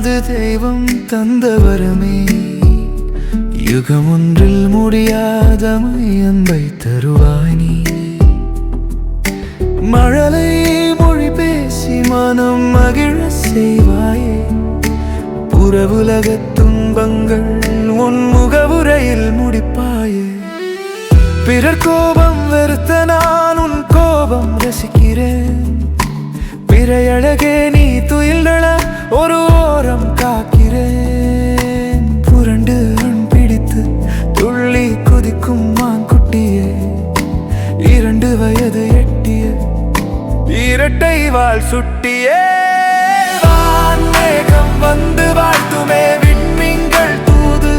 அது தெய்வம் தந்த வரமே. யுகம் ஒன்றில் முடியாத அன்பை தருவாய் நீ. மழலை மொழி பேசி மனம் மகிழ செய்வாயே. புறவுலகத் துன்பங்கள் உன் முகவுரையில் முடிப்பாயே. பிறர் கோபம் வெறுத்த நான் உன் கோபம் ரசிக்கிறேன். பிறையழகே நீ துயில்கள ஒரு ஓரம் காக்கிறேன். புரண்டு அன் பிடித்து துள்ளி குதிக்கும் மான்குட்டியே. 2 வயது எட்டிய இரட்டை வாள் சுட்டியே. வான்மேகம் வந்து வாழ்த்துமே, விண்மீன்கள் தூது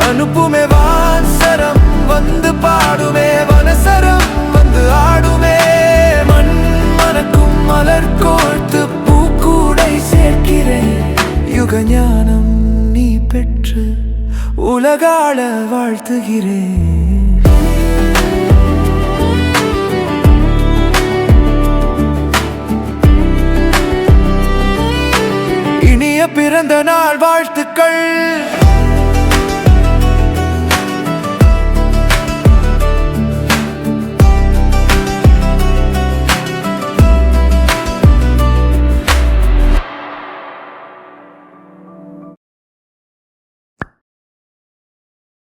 அனுப்புமே. வான்சரம் வந்து பாடுமே, வனசரம் வந்து ஆடுமே. மண் மனக்கும் மலர் கோர்த்து பூக்கூடை சேர்க்கிறேன். யுக ஞானம் நீ பெற்று உலகாள வாழ்த்துகிறேன். இனிய பிறந்த நாள் வாழ்த்துக்கள்.